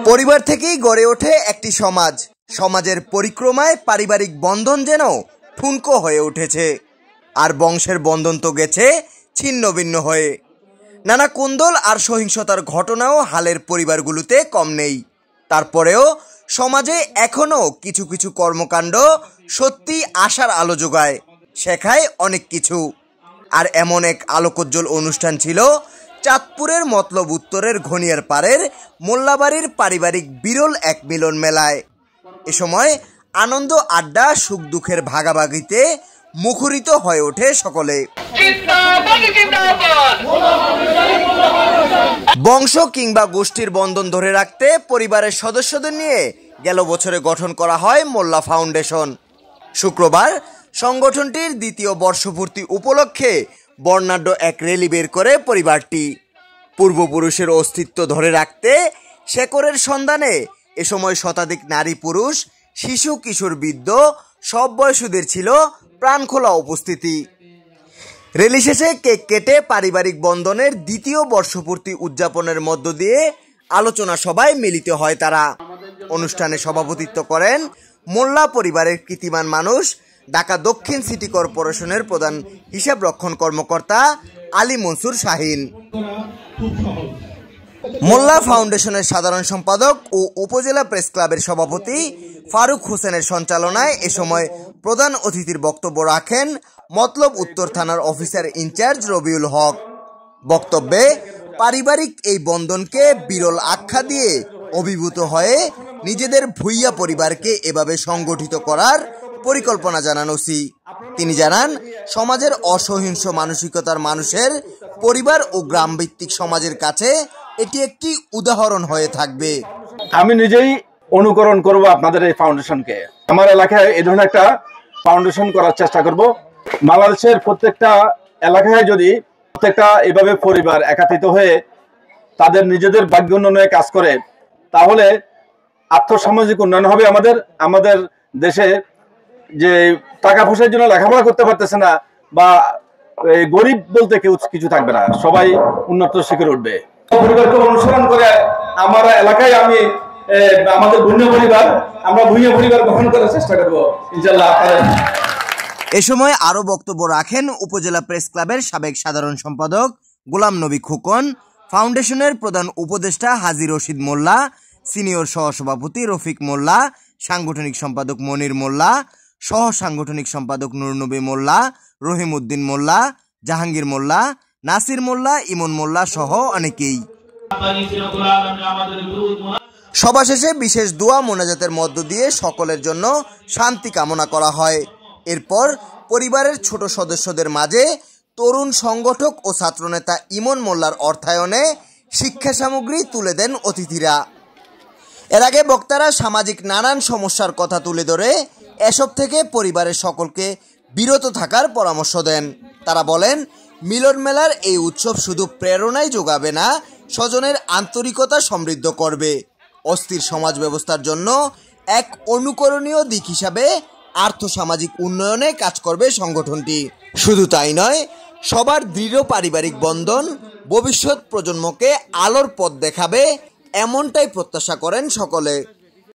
পরিবার থেকেই গড়ে ওঠে একটি সমাজ। সমাজের পরিক্রমায় পারিবারিক বন্ধন যেন ঠুনকো হয়ে উঠেছে, আর বংশের বন্ধন তো গেছে ছিন্ন ভিন্ন হয়ে। নানা কোন্দল আর সহিংসতার ঘটনাও হালের পরিবারগুলোতে কম নেই। তারপরেও সমাজে এখনো কিছু কিছু কর্মকাণ্ড সত্যি আশার আলো যোগায়, শেখায় অনেক কিছু। আর এমন এক আলোকোজ্জ্বল অনুষ্ঠান ছিল চাঁদপুরের মতলব উত্তরের ঘনিয়ার পাড়ের মোল্লাবাড়ির পারিবারিক বিরল এক মিলন মেলায়। এ সময় আনন্দ, আড্ডা, সুখ দুঃখের ভাগাভাগিতে মুখরিত হয়ে ওঠে সকলে। বংশ কিংবা গোষ্ঠীর বন্ধন ধরে রাখতে পরিবারের সদস্যদের নিয়ে গেল বছরে গঠন করা হয় মোল্লা ফাউন্ডেশন। শুক্রবার সংগঠনটির দ্বিতীয় বর্ষপূর্তি উপলক্ষে বর্ণাঢ্য এক র্যালি বের করে পরিবারটি। পূর্বপুরুষের অস্তিত্ব ধরে রাখতে শেকড়ের সন্ধানে এ সময় শতাধিক নারী, পুরুষ, শিশু, কিশোর, বৃদ্ধ সব বয়সীদের ছিল প্রাণখোলা উপস্থিতি। র্যালি শেষে কেক কেটে পারিবারিক বন্ধনের দ্বিতীয় বর্ষপূর্তি উদযাপনের মধ্য দিয়ে আলোচনা সভায় মিলিত হয় তারা। অনুষ্ঠানে সভাপতিত্ব করেন মোল্লা পরিবারের কীর্তিমান মানুষ, ঢাকা দক্ষিণ সিটি কর্পোরেশনের প্রধান হিসাব রক্ষণ কর্মকর্তা আলী মনসুর শাহিন। মোল্লা ফাউন্ডেশনের সাধারণ সম্পাদক ও উপজেলা প্রেস ক্লাবের সভাপতি ফারুক হোসেনের সঞ্চালনায় এ সময় প্রধান অতিথির বক্তব্য রাখেন মতলব উত্তর থানার অফিসার ইনচার্জ রবিউল হক। বক্তব্যে পারিবারিক এই বন্ধনকে বিরল আখ্যা দিয়ে অভিভূত হয়ে নিজেদের ভূঁইয়া পরিবারকে এভাবে সংগঠিত করার পরিকল্পনা জানান ওসি। তিনি জানান, সমাজের অসহিংস মানসিকতার মানুষের পরিবার ও গ্রামভিত্তিক সমাজের কাছে এটি একটি উদাহরণ হয়ে থাকবে। আমি নিজেই অনুকরণ করব আপনাদের এই ফাউন্ডেশনকে। আমার এলাকায় এই ধরনের একটা ফাউন্ডেশন করার চেষ্টা করব। বাংলাদেশের প্রত্যেকটা এলাকায় যদি প্রত্যেকটা এভাবে পরিবার একত্রিত হয়ে তাদের নিজেদের ভাগ্য উন্নয়নে কাজ করে, তাহলে আর্থসামাজিক উন্নয়ন হবে। আমাদের দেশে যে টাকা পয়সার জন্য লেখাপড়া করতে পারতেছে না বা গরিব বলতে কেউ কিছু থাকবে না, সবাই উন্নত শিখরে উঠবে। পরিবারকে অনুসরণ করে আমার এলাকায় আমি আমাদের ভূঁইয়া পরিবার গঠন করার চেষ্টা করবো ইনশাআল্লাহ। এ সময় আরো বক্তব্য রাখেন উপজেলা প্রেস ক্লাবের সাবেক সাধারণ সম্পাদক গোলাম নবী খোকন, ফাউন্ডেশনের প্রধান উপদেষ্টা হাজী রশিদ মোল্লা, সিনিয়র সহসভাপতি রফিক মোল্লা, সাংগঠনিক সম্পাদক মনির মোল্লা, সহ সাংগঠনিক সম্পাদক নুরনবী মোল্লা, রহিম উদ্দিন মোল্লা, জাহাঙ্গীর মোল্লা, নাসির মোল্লা, ইমন মোল্লা সহ অনেকেই। সভা শেষে বিশেষ দোয়া মোনাজাতের মধ্য দিয়ে সকলের জন্য শান্তি কামনা করা হয়। এরপর পরিবারের ছোট সদস্যদের মাঝে তরুণ সংগঠক ও ছাত্রনেতা ইমন মোল্লার অর্থায়নে শিক্ষা সামগ্রী তুলে দেন অতিথিরা। এর আগে বক্তারা সামাজিক নানান সমস্যার কথা তুলে ধরে এসব থেকে পরিবারের সকলকে বিরত থাকার পরামর্শ দেন। তারা বলেন, মিলন মেলার এই উৎসব শুধু প্রেরণাই যোগাবে না, স্বজনের আন্তরিকতা সমৃদ্ধ করবে। অস্থির সমাজ ব্যবস্থার জন্য এক অনুকরণীয় দিক হিসাবে আর্থসামাজিক উন্নয়নে কাজ করবে সংগঠনটি। শুধু তাই নয়, সবার দৃঢ় পারিবারিক বন্ধন ভবিষ্যৎ প্রজন্মকে আলোর পথ দেখাবে, এমনটাই প্রত্যাশা করেন সকলে।